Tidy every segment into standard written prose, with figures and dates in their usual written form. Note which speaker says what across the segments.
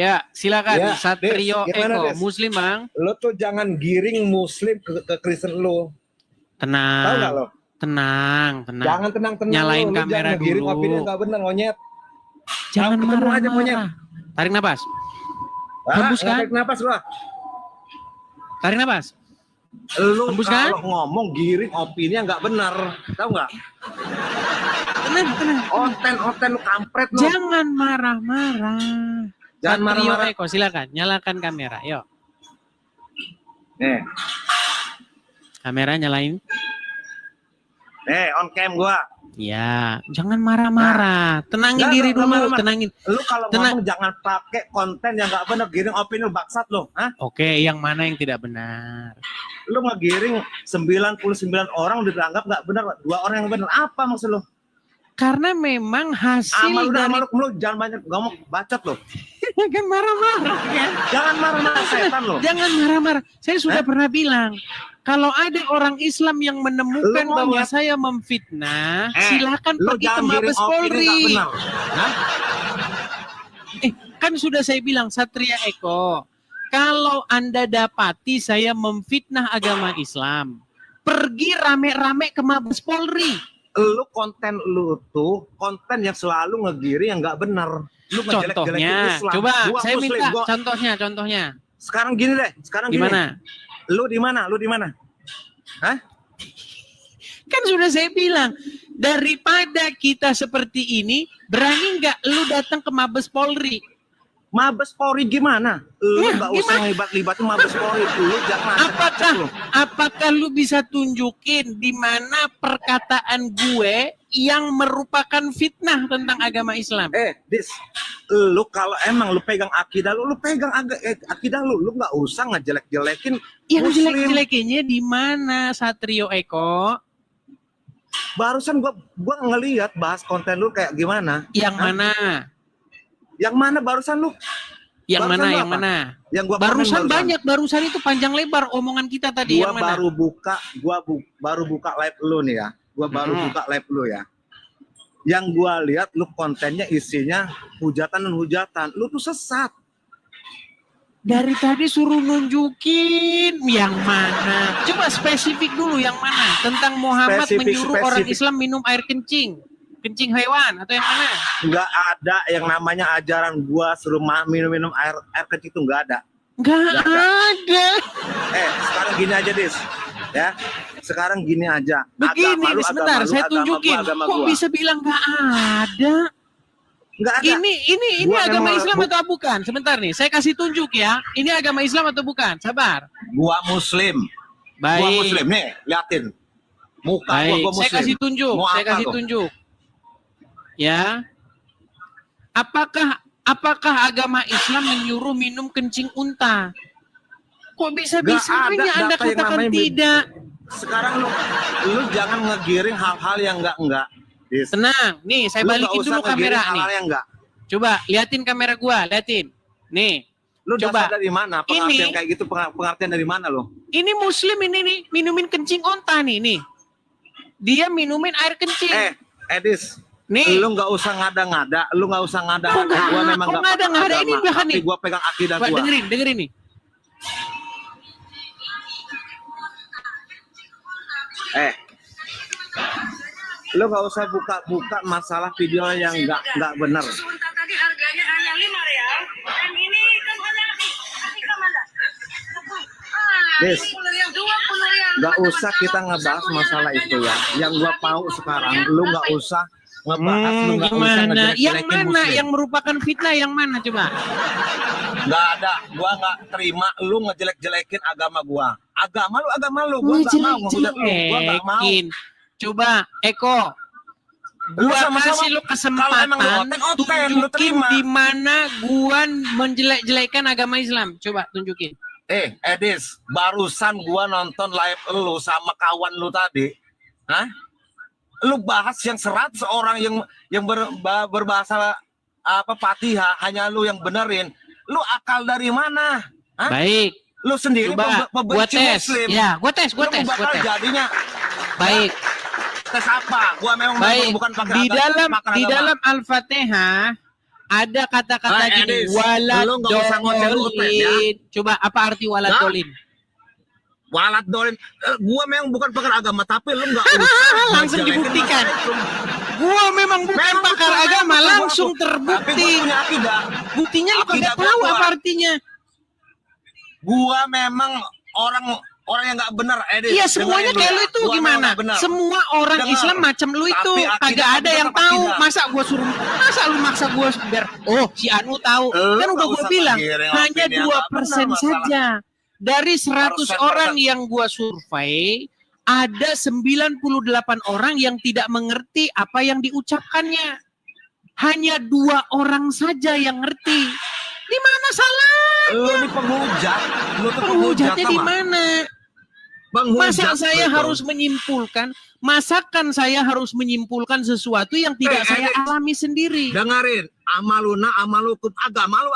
Speaker 1: Ya, silakan
Speaker 2: Ya,
Speaker 1: Satrio
Speaker 2: Des, gimana,
Speaker 1: Eko,
Speaker 2: Des?
Speaker 1: Muslim Bang.
Speaker 2: Lo tuh jangan giring Muslim ke Kristen lo. Tahu nggak lo?
Speaker 1: Tenang.
Speaker 2: Jangan tenang-tenang
Speaker 1: Nyalain
Speaker 2: lo. Lo
Speaker 1: kamera
Speaker 2: jangan giring
Speaker 1: dulu.
Speaker 2: opini yang nggak benar, monyet.
Speaker 1: Jangan
Speaker 2: Ketemu aja, monyet.
Speaker 1: marah-marah. Tarik napas. Hembuskan.
Speaker 2: Tarik napas lo.
Speaker 1: Tarik napas.
Speaker 2: Lu
Speaker 1: Hembuskan.
Speaker 2: kalau ngomong giring opini yang nggak benar, tahu nggak?
Speaker 1: Tenang.
Speaker 2: Oten lu kampret lu.
Speaker 1: Jangan marah-marah.
Speaker 2: Jangan
Speaker 1: Satrio
Speaker 2: marah-marah.
Speaker 1: Eko, silakan nyalakan kamera. Yuk.
Speaker 2: Nih,
Speaker 1: Kamera nyalain.
Speaker 2: on cam gua.
Speaker 1: Ya, jangan marah-marah. Tenangin diri dulu, tenangin.
Speaker 2: Lu kalau ngomong jangan pakai konten yang nggak benar, giring opini lu baksat lu. Hah?
Speaker 1: Oke, yang mana yang tidak benar?
Speaker 2: Lu ngegiring 99 orang udah dianggap nggak benar, 2 orang yang benar. Apa maksud lu?
Speaker 1: Karena memang hasil
Speaker 2: Amal lu jangan banyak ngomong bacot lu.
Speaker 1: Jangan marah-marah kan?
Speaker 2: Jangan marah-marah setan lu.
Speaker 1: Jangan marah-marah. Saya sudah pernah bilang, kalau ada orang Islam yang menemukan bahwa saya memfitnah, silakan pergi ke Mabes Polri. Kan sudah saya bilang, Satria Eko, kalau Anda dapati saya memfitnah agama Islam, pergi rame-rame ke Mabes Polri.
Speaker 2: Lu konten lu tuh konten yang selalu ngegiring yang nggak benar. Lu
Speaker 1: Contohnya,
Speaker 2: Islam.
Speaker 1: coba saya minta contohnya.
Speaker 2: Sekarang gini deh,
Speaker 1: gimana?
Speaker 2: Lu di mana? Hah?
Speaker 1: Kan sudah saya bilang, daripada kita seperti ini, berani nggak lu datang ke Mabes Polri?
Speaker 2: Mabes Polri gimana? Lu nggak usah libat-libatin Mabes Polri. Lu jangan.
Speaker 1: Apakah lu bisa tunjukin di mana perkataan gue yang merupakan fitnah tentang agama Islam?
Speaker 2: Lu kalau emang lu pegang akidah lu pegang akidah lu nggak usah ngejelek-jelekin.
Speaker 1: Yang jelek-jelekinnya di mana, Satrio Eko?
Speaker 2: Barusan gua ngelihat bahas konten lu kayak gimana?
Speaker 1: Yang mana?
Speaker 2: Yang mana barusan lu?
Speaker 1: Yang mana? Yang gua barusan itu panjang lebar omongan kita tadi.
Speaker 2: Gua baru buka live lu nih ya. Gua baru buka live lu ya. Yang gua lihat lu kontennya isinya hujatan. Lu tuh sesat.
Speaker 1: Dari tadi suruh nunjukin yang mana. Coba spesifik dulu yang mana. Tentang Muhammad menyuruh orang Islam minum air kencing hewan atau yang mana?
Speaker 2: Nggak ada yang namanya ajaran gua suruh minum air kencing itu nggak ada.
Speaker 1: Nggak ada.
Speaker 2: Sekarang gini aja, Dis. Ya. Sekarang gini aja.
Speaker 1: Begini, sebentar saya tunjukin. Kok bisa bilang nggak ada?
Speaker 2: Nggak ada.
Speaker 1: Ini agama Islam atau bukan? Sebentar nih, saya kasih tunjuk ya. Ini agama Islam atau bukan? Sabar.
Speaker 2: Gua Muslim.
Speaker 1: Baik.
Speaker 2: Gua Muslim nih, liatin. Muka gua Muslim.
Speaker 1: Saya kasih tunjuk. Ya. Apakah agama Islam menyuruh minum kencing unta? Kok bisa-bisanya Anda katakan tidak?
Speaker 2: Sekarang lu jangan ngegiring hal-hal yang enggak.
Speaker 1: Tenang, nih saya balikin dulu kamera nih. Coba liatin kamera gua, liatin. Nih.
Speaker 2: Lu
Speaker 1: coba
Speaker 2: dari mana? Pengertian kayak gitu, pengertian dari mana lo?
Speaker 1: Ini Muslim ini nih, minumin kencing unta nih. Dia minumin air kencing.
Speaker 2: Edis.
Speaker 1: Nih.
Speaker 2: Lu nggak usah ngada-ngada.
Speaker 1: Gua memang nggak ngada-ngada ini bahkan nih.
Speaker 2: Gua pegang akidah gua.
Speaker 1: Dengerin nih.
Speaker 2: Lu nggak usah buka masalah video yang nggak benar.
Speaker 3: Tadi harganya hanya 5 real, dan ini kan hanya mana?
Speaker 2: Des, nggak usah kita ngebahas masalah itu ya. Yang gua mau sekarang, lu nggak usah ngebahas.
Speaker 1: Yang mana yang merupakan fitnah, yang mana coba?
Speaker 2: Nggak ada. Gua nggak terima lu ngejelek-jelekin agama gua. Agama lu. Gua nggak mau ngehujat lu. Gua nggak mau.
Speaker 1: Coba, Eko. Gua kasih lu kesempatan tunjukin di mana gua menjelek-jelekan agama Islam. Coba tunjukin.
Speaker 2: Edis, barusan gua nonton live lu sama kawan lu tadi. Hah? Lu bahas yang seorang yang berbahasa Fatihah, hanya lu yang benerin. Lu akal dari mana? Hah?
Speaker 1: Baik.
Speaker 2: Lu sendiri
Speaker 1: pembenci Muslim. Ya, gua tes.
Speaker 2: Jadinya.
Speaker 1: Baik.
Speaker 2: Tes apa? Gua memang bukan pakai
Speaker 1: di dalam Al-Fatihah Ada kata-kata gini,
Speaker 2: Edis,
Speaker 1: walad
Speaker 2: lu nggak usah ngoceh utet, ya.
Speaker 1: dolin. Coba apa arti walad
Speaker 2: Nah,
Speaker 1: dolin?
Speaker 2: Walat dolin, gua memang bukan pakar agama, tapi lu nggak usah
Speaker 1: Langsung
Speaker 2: ngejelekin
Speaker 1: dibuktikan.
Speaker 2: masalah itu.
Speaker 1: Gua memang bukan
Speaker 2: Memang
Speaker 1: pakar
Speaker 2: betul,
Speaker 1: agama,
Speaker 2: betul,
Speaker 1: langsung
Speaker 2: Tapi gua
Speaker 1: terbukti.
Speaker 2: punya akidah.
Speaker 1: Buktinya lu
Speaker 2: Akidah
Speaker 1: kagak
Speaker 2: gua
Speaker 1: tahu
Speaker 2: kuat.
Speaker 1: apa artinya.
Speaker 2: Gua memang orang yang nggak benar, Edis.
Speaker 1: Iya, semuanya kayak lu itu gimana? Semua orang
Speaker 2: Dengar.
Speaker 1: Islam macam lu itu
Speaker 2: Tapi akidah
Speaker 1: kagak ada
Speaker 2: tetap
Speaker 1: yang tahu.
Speaker 2: akidah.
Speaker 1: Masa lu maksa gua biar si Anu tahu.
Speaker 2: Lu
Speaker 1: Kan udah
Speaker 2: nggak
Speaker 1: gua
Speaker 2: usah
Speaker 1: bilang
Speaker 2: ngiring
Speaker 1: hanya
Speaker 2: opini yang
Speaker 1: 2%
Speaker 2: nggak benar
Speaker 1: saja. Dari 100
Speaker 2: 100%.
Speaker 1: orang yang gua survei, ada 98 orang yang tidak mengerti apa yang diucapkannya. Hanya 2 orang saja yang ngerti. Di mana salah?
Speaker 2: Lu ini penghujat. Lu tuh
Speaker 1: Penghujatnya
Speaker 2: tau
Speaker 1: di
Speaker 2: nggak?
Speaker 1: mana?
Speaker 2: Penghujat,
Speaker 1: Masa saya
Speaker 2: lu tuh.
Speaker 1: harus menyimpulkan, masakan saya harus menyimpulkan sesuatu yang tidak saya alami sendiri.
Speaker 2: Dengerin, amaluna amalukum, agama lu,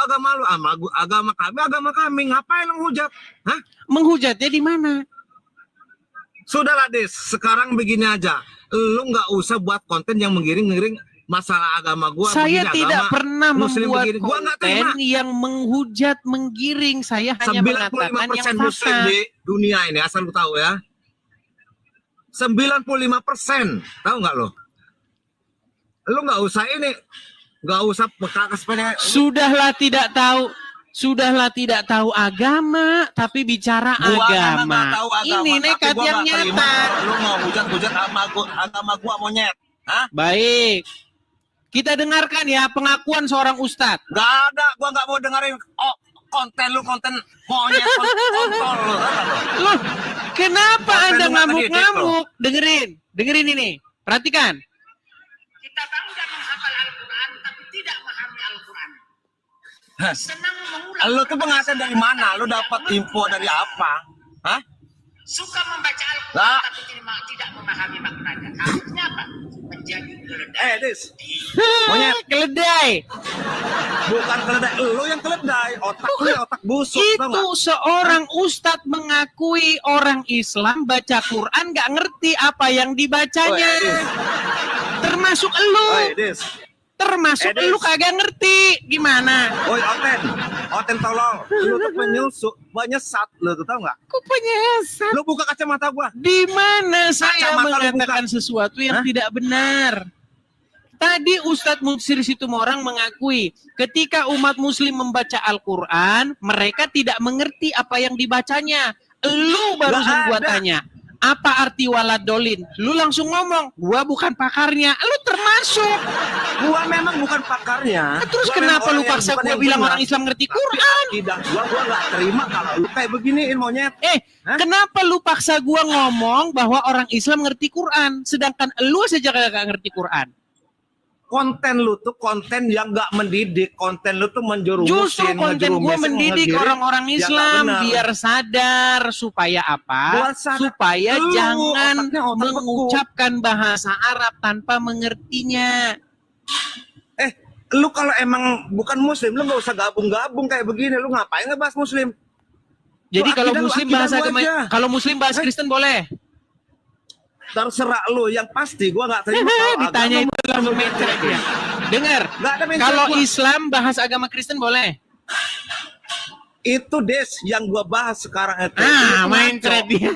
Speaker 2: agama kami, ngapain lu hujat? Hah?
Speaker 1: Menghujatnya di mana?
Speaker 2: Sudahlah Des, sekarang begini aja, lu nggak usah buat konten yang menggiring-ngiring masalah agama gua.
Speaker 1: Saya
Speaker 2: begini,
Speaker 1: tidak
Speaker 2: agama
Speaker 1: pernah
Speaker 2: Muslim
Speaker 1: membuat
Speaker 2: begini. Gua nggak terima.
Speaker 1: konten yang menghujat, menggiring. Saya hanya mengatakan yang
Speaker 2: 95% Muslim
Speaker 1: fakta.
Speaker 2: di dunia ini, asal lu tahu ya. 95%, tahu nggak lo? Lu nggak usah ini, nggak usah pekakas pengen.
Speaker 1: Sudahlah tidak tahu agama, tapi bicara
Speaker 2: Gua memang
Speaker 1: agama.
Speaker 2: nggak tahu agama,
Speaker 1: Ini
Speaker 2: tapi
Speaker 1: nekat
Speaker 2: gua
Speaker 1: yang
Speaker 2: nggak terima
Speaker 1: nyata.
Speaker 2: kalau lu mau hujat-hujat agama gua monyet. Hah?
Speaker 1: Baik. Kita dengarkan ya pengakuan seorang ustadz.
Speaker 2: Gak ada, gua nggak mau dengerin konten monyet, kontol lu.
Speaker 1: Loh, kenapa
Speaker 2: Konten
Speaker 1: Anda
Speaker 2: lu nggak
Speaker 1: ngamuk-ngamuk? Dengerin ini. Perhatikan.
Speaker 3: Kita bangga menghafal Al-Quran, tapi tidak memahami Al-Quran.
Speaker 2: Hah?
Speaker 3: Senang mengulang.
Speaker 2: Lu tuh penghasilan dari mana? Lu dapat info dari apa? Hah?
Speaker 3: Suka membaca Al-Quran,
Speaker 2: Lah.
Speaker 3: tapi tidak memahami maknanya. Akhirnya apa? Menjadi keledai.
Speaker 2: Dis, monyet,
Speaker 1: Keledai.
Speaker 2: bukan keledai, lu yang keledai, otak lu otak busuk, tau
Speaker 1: Itu
Speaker 2: nggak?
Speaker 1: seorang ustadz mengakui orang Islam baca Quran gak ngerti apa yang dibacanya.
Speaker 2: Oi, Edis.
Speaker 1: Termasuk elu.
Speaker 2: Oi, Dis.
Speaker 1: Termasuk
Speaker 2: Edis.
Speaker 1: elu kagak ngerti. Gimana?
Speaker 2: Oi, Oten tolong, lu tuh penyesat, lu tuh tau nggak?
Speaker 1: Kok penyesat?
Speaker 2: Lu buka kacamata gua.
Speaker 1: Di mana saya
Speaker 2: Kacamata lu
Speaker 1: mengatakan sesuatu yang
Speaker 2: Hah?
Speaker 1: tidak benar? Tadi Ustadz Mutsir Situmorang mengakui ketika umat muslim membaca Al-Quran, mereka tidak mengerti apa yang dibacanya. Lu barusan gua
Speaker 2: ada.
Speaker 1: tanya, apa arti walad dolin? Lu langsung ngomong, gua bukan pakarnya. Lu termasuk.
Speaker 2: Gua memang bukan pakarnya.
Speaker 1: Terus
Speaker 2: Gua
Speaker 1: kenapa
Speaker 2: memang
Speaker 1: lu
Speaker 2: orang yang
Speaker 1: paksa
Speaker 2: bukan
Speaker 1: gua
Speaker 2: yang
Speaker 1: bilang
Speaker 2: benar.
Speaker 1: orang Islam ngerti
Speaker 2: Tapi
Speaker 1: Quran?
Speaker 2: akidah gua nggak terima kalau lu kayak beginiin monyet. Hah?
Speaker 1: Kenapa lu paksa gua ngomong bahwa orang Islam ngerti Quran, sedangkan lu saja kagak ngerti Quran?
Speaker 2: Konten lu tuh konten yang nggak mendidik, konten lu tuh menjerumusin.
Speaker 1: Justru konten gua mendidik orang-orang
Speaker 2: yang nggak
Speaker 1: Islam
Speaker 2: benar.
Speaker 1: biar sadar supaya apa?
Speaker 2: Buat sadar.
Speaker 1: Supaya
Speaker 2: Lu
Speaker 1: jangan
Speaker 2: otaknya otak beku.
Speaker 1: mengucapkan bahasa Arab tanpa mengertinya.
Speaker 2: Lu kalau emang bukan muslim, lu nggak usah gabung-gabung kayak begini. Lu ngapain ngebahas muslim?
Speaker 1: Jadi
Speaker 2: Lu
Speaker 1: kalau
Speaker 2: akidah lu,
Speaker 1: muslim
Speaker 2: akidah
Speaker 1: bahas
Speaker 2: lu
Speaker 1: agama,
Speaker 2: aja.
Speaker 1: kalau muslim bahas Kristen boleh.
Speaker 2: Terserah lu, yang pasti gua nggak terima kalau
Speaker 1: Ditanya
Speaker 2: agama
Speaker 1: itu langsung main thread ya. Dengar,
Speaker 2: Nggak ada mention
Speaker 1: kalau
Speaker 2: gua.
Speaker 1: Islam bahas agama Kristen boleh.
Speaker 2: Itu Des yang gua bahas sekarang itu. Lu
Speaker 1: Ah,
Speaker 2: tuh
Speaker 1: main
Speaker 2: ngaco.
Speaker 1: thread dia.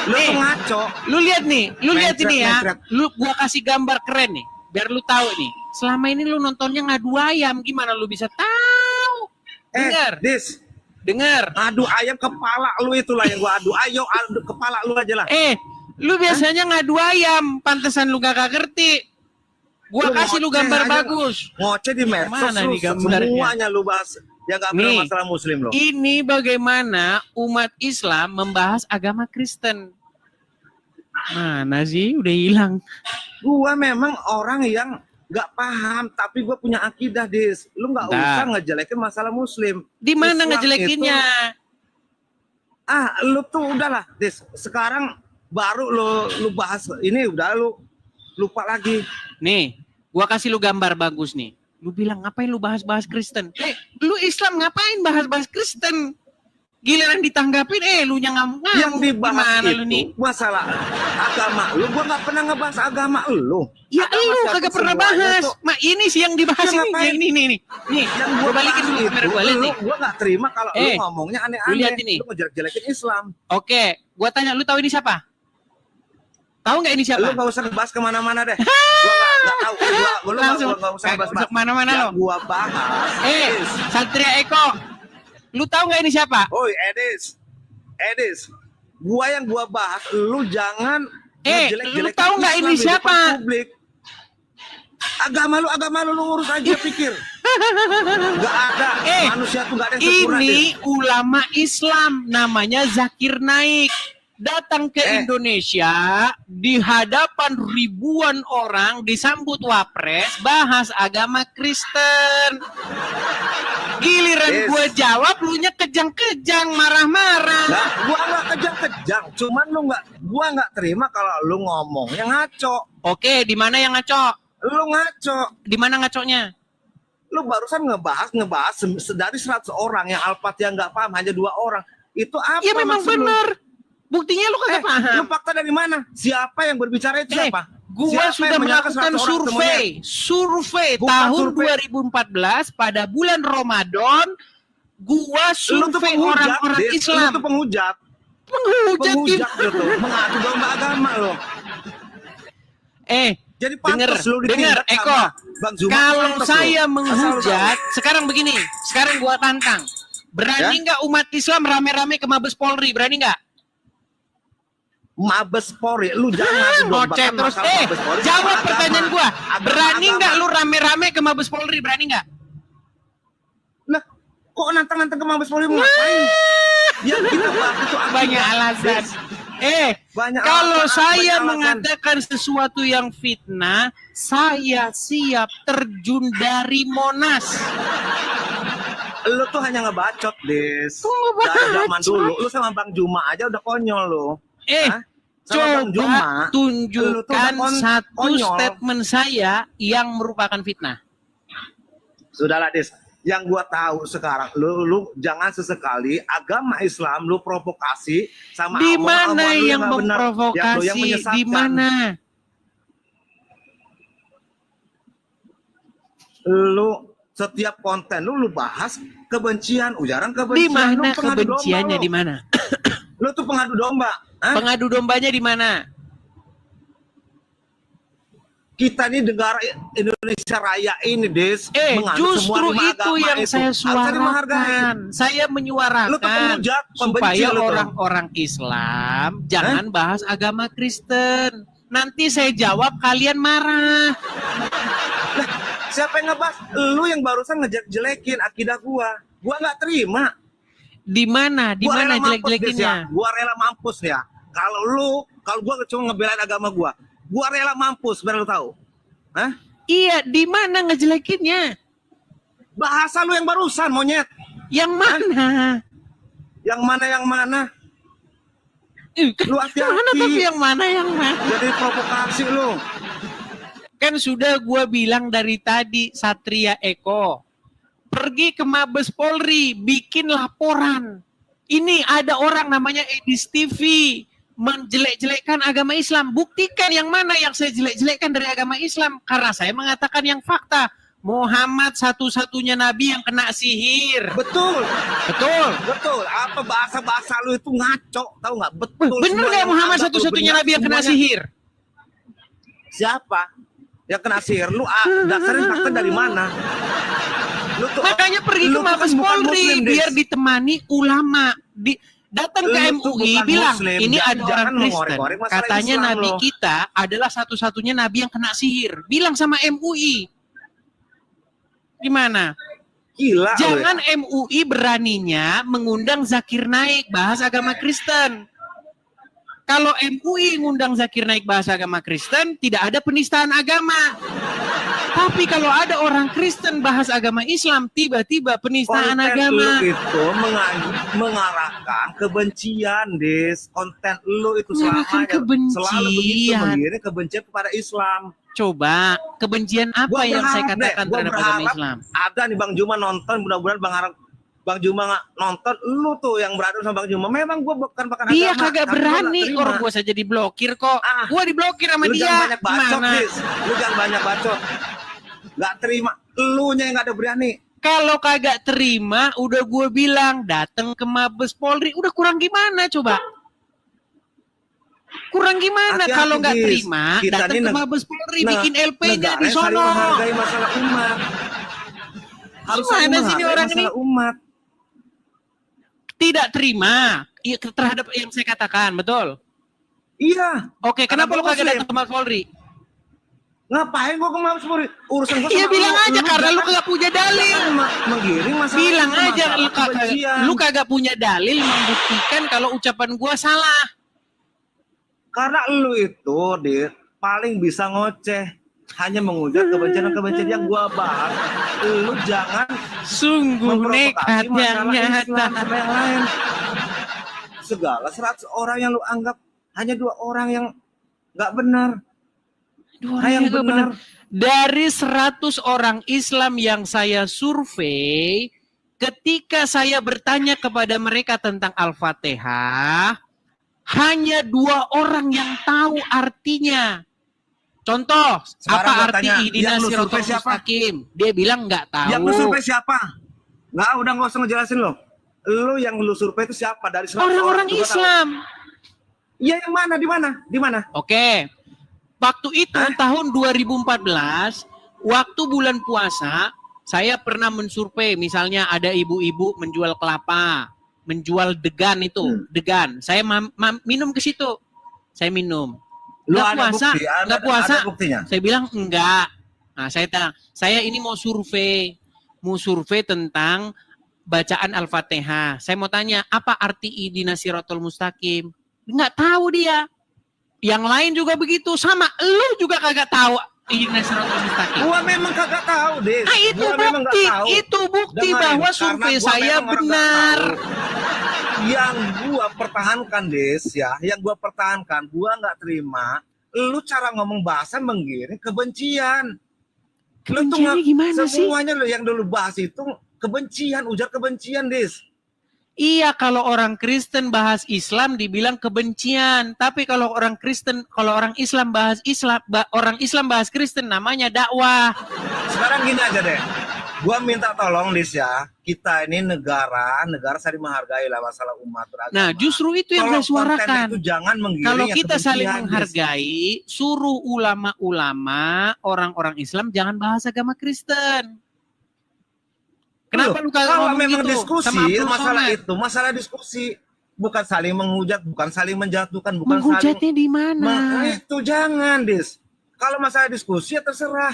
Speaker 2: Lu
Speaker 1: Nih.
Speaker 2: tuh ngaco.
Speaker 1: Lu lihat nih,
Speaker 2: Main thread,
Speaker 1: ini ya.
Speaker 2: main thread.
Speaker 1: Gua kasih gambar keren nih, biar lu tahu nih. Selama ini lu nontonnya ngadu ayam, gimana lu bisa tahu? Dengar,
Speaker 2: Des,
Speaker 1: dengar.
Speaker 2: adu ayam kepala lu itulah yang gua adu. Ayo adu kepala lu aja lah.
Speaker 1: Lu biasanya ngadu ayam, pantesan lu gak ngerti. Gua
Speaker 2: Lu
Speaker 1: kasih lu
Speaker 2: ngoceh
Speaker 1: gambar
Speaker 2: aja.
Speaker 1: bagus.
Speaker 2: Ngoceh di medsos
Speaker 1: Mana
Speaker 2: lu,
Speaker 1: nih gambarnya?
Speaker 2: semuanya lu bahas yang gak pernah
Speaker 1: Nih.
Speaker 2: masalah muslim lo.
Speaker 1: Ini bagaimana umat Islam membahas agama Kristen. Mana sih? Udah hilang.
Speaker 2: Gua memang orang yang gak paham, tapi gua punya akidah, Dis. Lu gak
Speaker 1: Bentar.
Speaker 2: usah ngejelekin masalah muslim.
Speaker 1: Di mana
Speaker 2: Islam
Speaker 1: ngejelekinnya?
Speaker 2: Lu tuh udahlah, Dis. Sekarang baru lu bahas ini, udah lu lupa lagi.
Speaker 1: Nih, gua kasih lu gambar bagus nih. Lu bilang ngapain lu bahas-bahas Kristen? Lu Islam ngapain bahas-bahas Kristen? Giliran ditanggapin, lu yang ngamuk-ngamuk.
Speaker 2: Yang dibahas
Speaker 1: Gimana
Speaker 2: itu
Speaker 1: lu nih?
Speaker 2: masalah agama lu. Gua nggak pernah ngebahas agama lu.
Speaker 1: Ya
Speaker 2: Agama
Speaker 1: lu
Speaker 2: siapa
Speaker 1: kagak pernah
Speaker 2: semuanya
Speaker 1: bahas.
Speaker 2: tuh.
Speaker 1: Ini sih yang dibahas
Speaker 2: Ya,
Speaker 1: ini.
Speaker 2: ngapain?
Speaker 1: Yang ini nih. Nih,
Speaker 2: Yang
Speaker 1: gua balikin dulu kamera gua lihat nih.
Speaker 2: Gua nggak terima kalau lu
Speaker 1: Eh,
Speaker 2: ngomongnya
Speaker 1: lu
Speaker 2: aneh-aneh.
Speaker 1: lihat ini.
Speaker 2: Lu ngejelek-jelekin Islam.
Speaker 1: Oke, gua tanya lu tahu ini siapa? Tahu nggak ini siapa?
Speaker 2: Lu nggak usah ngebahas kemana-mana deh. Gua nggak tahu. Gua
Speaker 1: Langsung
Speaker 2: nggak usah ngebahas.
Speaker 1: kemana-mana lo.
Speaker 2: Yang gua bahas.
Speaker 1: Satria Eko. Lu tahu nggak ini siapa?
Speaker 2: Oi, Edis, yang gua bahas, lu jangan
Speaker 1: Lu tahu nggak ini siapa?
Speaker 2: Publik. Agama lu urus aja pikir. Gak ada manusia tuh, gak ada yang sempurna.
Speaker 1: Ini ulama Islam namanya Zakir Naik. Datang ke Indonesia di hadapan ribuan orang disambut wapres bahas agama Kristen. Giliran gue jawab, lu nya kejang-kejang, marah-marah.
Speaker 2: Nah, gua nggak kejang-kejang, cuman gua nggak terima kalau lu ngomong yang ngaco.
Speaker 1: Oke, di mana yang ngaco?
Speaker 2: Lu ngaco.
Speaker 1: Di mana ngaconya?
Speaker 2: Lu barusan ngebahas dari 100 orang yang Al-Fatihah nggak paham hanya 2 orang. Itu apa?
Speaker 1: Ya memang
Speaker 2: maksud lu?
Speaker 1: benar. Buktinya lu kagak paham.
Speaker 2: Lu fakta dari mana? Siapa yang berbicara itu siapa?
Speaker 1: Gua
Speaker 2: Siapa
Speaker 1: sudah
Speaker 2: yang menyalahkan
Speaker 1: melakukan
Speaker 2: 100 orang
Speaker 1: survei
Speaker 2: Bukan
Speaker 1: tahun
Speaker 2: survei.
Speaker 1: 2014 pada bulan Ramadan. Gua
Speaker 2: Lu tuh
Speaker 1: survei
Speaker 2: penghujat,
Speaker 1: orang-orang
Speaker 2: Des.
Speaker 1: Islam.
Speaker 2: Lu tuh penghujat.
Speaker 1: Penghujat
Speaker 2: Lu tuh mengadu domba agama lo. Jadi pantas lu
Speaker 1: denger,
Speaker 2: ditindak
Speaker 1: Eko.
Speaker 2: sama Bang Zuma.
Speaker 1: Kalau
Speaker 2: Pantas
Speaker 1: saya
Speaker 2: lu.
Speaker 1: menghujat, sekarang begini. Sekarang gua tantang. Berani nggak umat Islam rame-rame ke Mabes Polri? Berani nggak?
Speaker 2: Mabes Polri, lu jangan
Speaker 1: Ngoceh terus. Jawab pertanyaan gua. Berani nggak lu rame-rame ke Mabes Polri? Berani nggak?
Speaker 2: Lah, kok nantang-nantang ke Mabes Polri mau ngapain? Ya kita bahas itu
Speaker 1: Banyak alasan. Kalau saya mengatakan sesuatu yang fitnah, saya siap terjun dari Monas.
Speaker 2: Lu tuh hanya ngebacot, Des.
Speaker 1: Ngebacot.
Speaker 2: Dari zaman dulu, lu sama Bang Juma aja udah konyol lu.
Speaker 1: Coba tunjukkan satu
Speaker 2: konyol.
Speaker 1: statement saya yang merupakan fitnah.
Speaker 2: Sudahlah, Des. Yang gua tahu sekarang, lu jangan sesekali agama Islam lu provokasi sama
Speaker 1: di mana
Speaker 2: omongan
Speaker 1: yang
Speaker 2: nggak benar,
Speaker 1: memprovokasi?
Speaker 2: yang menyesatkan.
Speaker 1: Di mana?
Speaker 2: Lu setiap konten lu bahas kebencian, ujaran kebencian.
Speaker 1: Di mana
Speaker 2: Lu pengadu
Speaker 1: kebenciannya?
Speaker 2: domba,
Speaker 1: Di mana?
Speaker 2: Lu tuh pengadu domba. Hah?
Speaker 1: Pengadu dombanya di mana?
Speaker 2: Kita ini negara Indonesia Raya ini, Des.
Speaker 1: Justru itu yang saya
Speaker 2: suarakan.
Speaker 1: Saya menyuarakan
Speaker 2: Lu tuh penghujat,
Speaker 1: supaya
Speaker 2: lu tuh.
Speaker 1: orang-orang Islam jangan bahas agama Kristen. Nanti saya jawab, kalian marah.
Speaker 2: Nah, siapa yang ngebahas? Lu yang barusan ngejelek-jelekin akidah gua. Gua nggak terima.
Speaker 1: Di mana? Di mana jelek-jelekinnya?
Speaker 2: Gua rela mampus ya. Kalau gua cuma ngebelain agama gua rela mampus, biar lu tahu. Hah?
Speaker 1: Iya, di mana ngejelekinnya?
Speaker 2: Bahasa lu yang barusan, monyet.
Speaker 1: Yang mana?
Speaker 2: Yang mana? Lu hati-hati.
Speaker 1: Mana tapi yang mana?
Speaker 2: Jadi provokasi lu.
Speaker 1: Kan sudah gua bilang dari tadi, Satria Eko. Pergi ke Mabes Polri, bikin laporan. Ini ada orang namanya Edis TV menjelek-jelekkan agama Islam. Buktikan yang mana yang saya jelek-jelekkan dari agama Islam. Karena saya mengatakan yang fakta. Muhammad satu-satunya nabi yang kena sihir.
Speaker 2: Betul.
Speaker 1: Betul.
Speaker 2: Apa bahasa-bahasa lu itu ngaco, tahu nggak? Betul.
Speaker 1: Bener nggak Muhammad satu-satunya nabi yang kena sihir?
Speaker 2: Siapa yang kena sihir? Lu dasarin fakta dari mana?
Speaker 1: Makanya pergi ke Mabes Polri biar ditemani ulama. Datang ke MUI bilang ini ada orang Kristen. Katanya nabi kita adalah satu-satunya nabi yang kena sihir. Bilang sama MUI. Gimana?
Speaker 2: Gila.
Speaker 1: Jangan MUI beraninya mengundang Zakir Naik bahas agama Kristen. Kalau MUI ngundang Zakir Naik bahas agama Kristen, tidak ada penistaan agama. Tapi kalau ada orang Kristen bahas agama Islam, tiba-tiba penistaan agama.
Speaker 2: Konten lu itu mengarahkan kebencian, Des. Konten lu itu selalu begitu, mengiring kebencian kepada Islam.
Speaker 1: Coba, kebencian apa yang saya katakan terhadap agama Islam?
Speaker 2: Ada nih Bang Juma nonton, mudah-mudahan Bang Harap Bang Juma nggak nonton, lu tuh yang berantem sama Bang Juma. Memang gue bukan agama.
Speaker 1: Dia kagak
Speaker 2: tapi gua nggak
Speaker 1: berani,
Speaker 2: terima.
Speaker 1: orang gua saja diblokir kok.
Speaker 2: Ah,
Speaker 1: Gua diblokir sama
Speaker 2: Lu
Speaker 1: dia.
Speaker 2: jangan banyak bacot,
Speaker 1: Gimana?
Speaker 2: Dis. Lu jangan banyak bacot. Nggak terima, lu nya yang nggak ada berani.
Speaker 1: Kalau kagak terima, udah gue bilang datang ke Mabes Polri. Udah kurang gimana coba? Kurang gimana
Speaker 2: Hati-hati,
Speaker 1: kalau nggak
Speaker 2: Dis.
Speaker 1: terima,
Speaker 2: Kita
Speaker 1: datang
Speaker 2: ini
Speaker 1: ke Mabes Polri, bikin LP-nya
Speaker 2: negara
Speaker 1: di
Speaker 2: yang saling
Speaker 1: sono.
Speaker 2: menghargai masalah umat. Harus saling
Speaker 1: Gimana sih ini
Speaker 2: menghargai
Speaker 1: orang ini?
Speaker 2: masalah umat.
Speaker 1: Tidak terima terhadap yang saya katakan, betul?
Speaker 2: Iya.
Speaker 1: Oke, kenapa lu kagak
Speaker 2: Muslim.
Speaker 1: datang ke Mabes Polri?
Speaker 2: Ngapain gua ke Mabes Polri? Urusan gua
Speaker 1: Iya
Speaker 2: sama
Speaker 1: bilang aja karena lu
Speaker 2: jangan
Speaker 1: kagak punya dalil.
Speaker 2: menggiring masalah.
Speaker 1: Bilang
Speaker 2: itu,
Speaker 1: aja
Speaker 2: masalah kebencian.
Speaker 1: lu kagak punya dalil membuktikan kalau ucapan gua salah.
Speaker 2: Karena lu itu, Dit, paling bisa ngoceh. Hanya menghujat kebencian yang gua bahas. Lu jangan
Speaker 1: Sungguh nekat yang nyata.
Speaker 2: Islam sama yang lain. Segala 100 orang yang lu anggap hanya 2 orang yang nggak benar. Yang benar.
Speaker 1: Dari 100 orang Islam yang saya survei, ketika saya bertanya kepada mereka tentang Al-Fatihah, hanya 2 orang yang tahu artinya. Contoh,
Speaker 2: Sekarang
Speaker 1: apa
Speaker 2: gua
Speaker 1: arti
Speaker 2: tanya,
Speaker 1: ihdina
Speaker 2: yang lu
Speaker 1: siratal
Speaker 2: survei siapa?
Speaker 1: mustaqim? Dia bilang nggak tahu.
Speaker 2: Yang lu survei siapa? Udah nggak usah ngejelasin lo. Lu yang lu survei itu siapa dari 100
Speaker 1: Orang-orang
Speaker 2: juga
Speaker 1: Islam.
Speaker 2: Iya, yang mana? Di mana?
Speaker 1: Oke. Waktu itu tahun 2014, waktu bulan puasa, saya pernah mensurvei, misalnya ada ibu-ibu menjual kelapa, menjual degan itu, degan. Saya minum ke situ. Saya minum.
Speaker 2: Lu
Speaker 1: Nggak
Speaker 2: ada
Speaker 1: puasa,
Speaker 2: bukti,
Speaker 1: nggak puasa.
Speaker 2: ada buktinya.
Speaker 1: Saya bilang enggak. Nah, saya ini mau survei tentang bacaan Al-Fatihah. Saya mau tanya, apa arti ihdina siratal mustaqim? Nggak tahu dia. Yang lain juga begitu, sama. Lu juga kagak tahu ihdina siratal mustaqim.
Speaker 2: Gua memang kagak tahu, Des.
Speaker 1: Nah, itu
Speaker 2: Gua memang nggak
Speaker 1: bukti,
Speaker 2: tahu.
Speaker 1: itu bukti
Speaker 2: Dengerin,
Speaker 1: bahwa
Speaker 2: karena
Speaker 1: survei
Speaker 2: gua
Speaker 1: saya
Speaker 2: memang orang
Speaker 1: benar.
Speaker 2: nggak tahu. Yang gua pertahankan, Des, ya, gua nggak terima. Lu cara ngomong bahasa menggiring kebencian. Lu tuh
Speaker 1: Kebenciannya gimana sih?
Speaker 2: semuanya lo yang dulu bahas itu kebencian, ujar kebencian, Des.
Speaker 1: Iya, kalau orang Kristen bahas Islam dibilang kebencian. Tapi kalau orang Islam bahas orang Islam bahas Kristen namanya dakwah.
Speaker 2: Sekarang gini aja deh. Gua minta tolong, Dis, ya. Kita ini negara saling menghargai lah masalah umat beragama.
Speaker 1: Nah, justru itu yang saya
Speaker 2: Tolong konten
Speaker 1: suarakan.
Speaker 2: itu jangan menggiring
Speaker 1: Kalau
Speaker 2: yang
Speaker 1: kita saling
Speaker 2: kebencian, Dis.
Speaker 1: menghargai, suruh ulama-ulama, orang-orang Islam jangan bahas agama Kristen. Kenapa lu kagak
Speaker 2: kalau
Speaker 1: ngomong
Speaker 2: memang
Speaker 1: gitu
Speaker 2: diskusi
Speaker 1: sama Abdul
Speaker 2: masalah
Speaker 1: Somad?
Speaker 2: itu, masalah diskusi, bukan saling menghujat, bukan saling menjatuhkan, bukan
Speaker 1: Menghujatnya
Speaker 2: saling
Speaker 1: di mana?
Speaker 2: itu jangan, Dis. Kalau masalah diskusi ya terserah.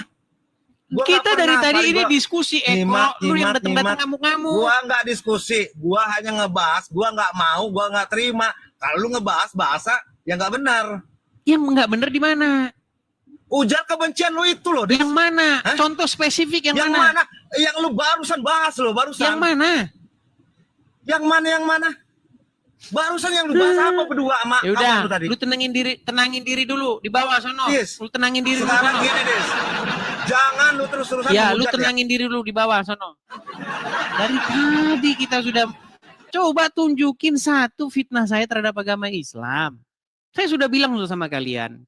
Speaker 2: Gua
Speaker 1: Kita
Speaker 2: nggak
Speaker 1: dari
Speaker 2: pernah,
Speaker 1: tadi
Speaker 2: paling
Speaker 1: ini
Speaker 2: gua
Speaker 1: diskusi
Speaker 2: nyimak,
Speaker 1: lu yang datang
Speaker 2: nyimak.
Speaker 1: ngamuk-ngamuk.
Speaker 2: Gua nggak diskusi, gua hanya ngebahas, gua nggak mau, gua nggak terima. Kalau lu ngebahas bahasa yang nggak benar,
Speaker 1: Yang nggak bener di mana?
Speaker 2: ujar kebencian lu itu loh, Dis.
Speaker 1: Yang mana?
Speaker 2: Hah?
Speaker 1: Contoh spesifik yang
Speaker 2: Yang
Speaker 1: mana?
Speaker 2: mana? Yang lu barusan bahas lo, barusan.
Speaker 1: Yang mana?
Speaker 2: Yang mana? Barusan yang lu bahas apa berdua sama
Speaker 1: Ya udah,
Speaker 2: kawan lu tadi?
Speaker 1: lu tenangin diri dulu di bawah sono.
Speaker 2: Yes.
Speaker 1: Lu tenangin diri dulu
Speaker 2: Sekarang
Speaker 1: sono.
Speaker 2: gini, Dis. Jangan lu terus-terusan
Speaker 1: Ya, lu
Speaker 2: menghujat,
Speaker 1: tenangin diri dulu di bawah sono. Dari tadi kita sudah coba tunjukin satu fitnah saya terhadap agama Islam. Saya sudah bilang dulu sama kalian.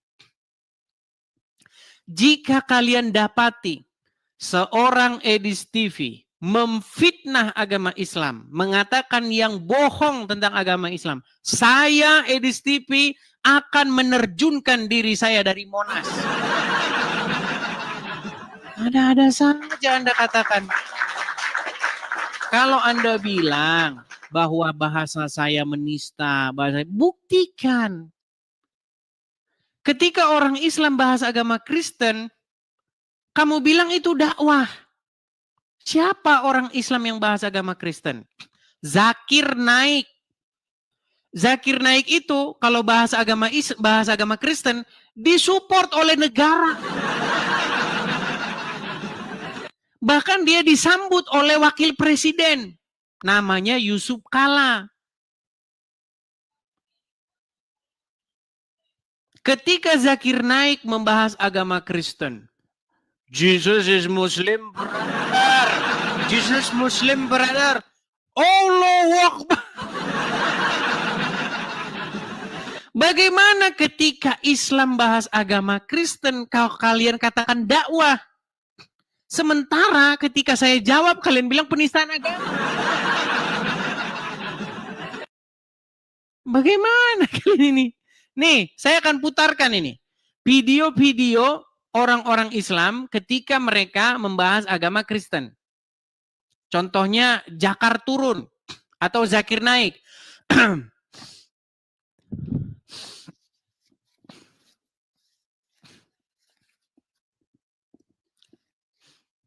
Speaker 1: Jika kalian dapati seorang Edis TV memfitnah agama Islam, mengatakan yang bohong tentang agama Islam, saya Edis TV akan menerjunkan diri saya dari Monas. Ada-ada saja Anda katakan. Kalau Anda bilang bahwa bahasa saya menista, buktikan. Ketika orang Islam bahas agama Kristen, kamu bilang itu dakwah. Siapa orang Islam yang bahas agama Kristen? Zakir Naik. Zakir Naik itu kalau bahas agama Kristen disupport oleh negara. Bahkan dia disambut oleh wakil presiden. Namanya Yusuf Kala. Ketika Zakir Naik membahas agama Kristen, Jesus is Muslim brother. Jesus Muslim brother. Allahu Akbar. Bagaimana ketika Islam bahas agama Kristen, kalau kalian katakan dakwah? Sementara ketika saya jawab, kalian bilang penistaan agama. Bagaimana kalian ini? Nih, saya akan putarkan ini. Video-video orang-orang Islam ketika mereka membahas agama Kristen. Contohnya Jakar turun atau Zakir naik.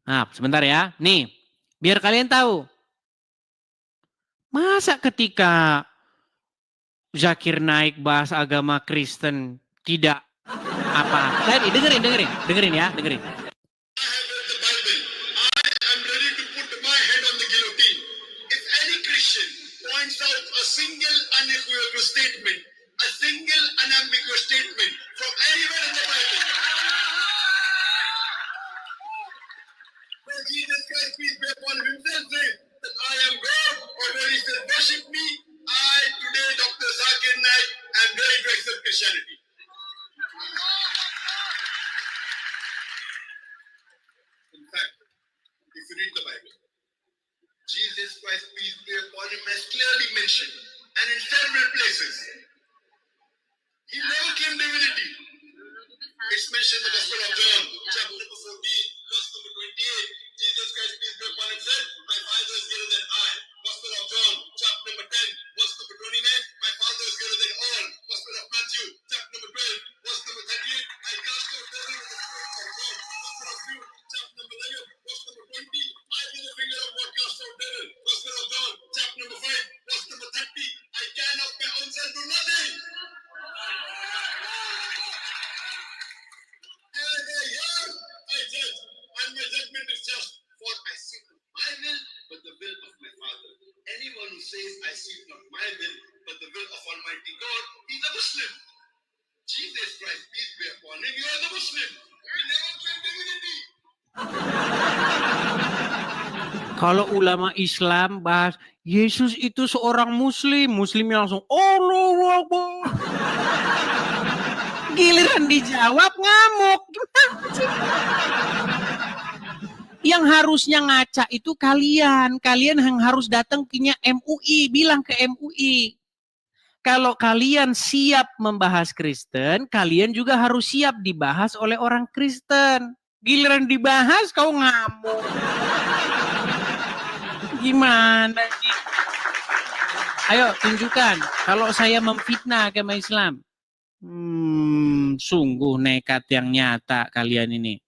Speaker 1: Nah, sebentar ya. Nih, biar kalian tahu. Masa ketika Zakir naik bahas agama Kristen tidak apa? Tadi dengerin ya, dengerin.
Speaker 4: I'm ready to put my head on the guillotine. If any Christian points out a single unequivocal statement, a single unambiguous statement from anywhere in the Bible, where Jesus Christ, peace be upon him, himself says that I am God, or where he says, worship me, I today, Dr. Zakir Naik, am ready to accept Christianity. In fact, if you read the Bible, Jesus Christ, peace be upon him, has clearly mentioned, and in several places, he never claimed divinity. It's mentioned in the Gospel of John, chapter number 14, verse number 28. Jesus Christ, peace be upon him, said, my Father is greater than I. Gospel of John, chapter number 10, verse number 29. My Father is greater than all. Gospel of Matthew, chapter number 12, verse number 38. I cast out devils in the Spirit of God. Gospel of Jude, chapter number 11, verse number 20. I be the finger of God cast out devil. Gospel of John, chapter number 5, verse number 30. I can of my own self do nothing. As I hear, I judge, and my judgment is just. For I seek not my will, but the will of my Father. Anyone who says, I seek not my will, but the will of Almighty God, he's a Muslim. Jesus Christ, peace be upon him, you are the Muslim. We never claim divinity.
Speaker 1: Kalau ulama Islam bahas Yesus itu seorang Muslim, Muslimnya langsung Allahu Akbar. Giliran dijawab ngamuk. Gimana sih? Yang harusnya ngaca itu kalian yang harus datang punya MUI, bilang ke MUI. Kalau kalian siap membahas Kristen, kalian juga harus siap dibahas oleh orang Kristen. Giliran dibahas kau ngamuk. Gimana sih? Ayo tunjukkan kalau saya memfitnah agama Islam. Sungguh nekat yang nyata kalian ini.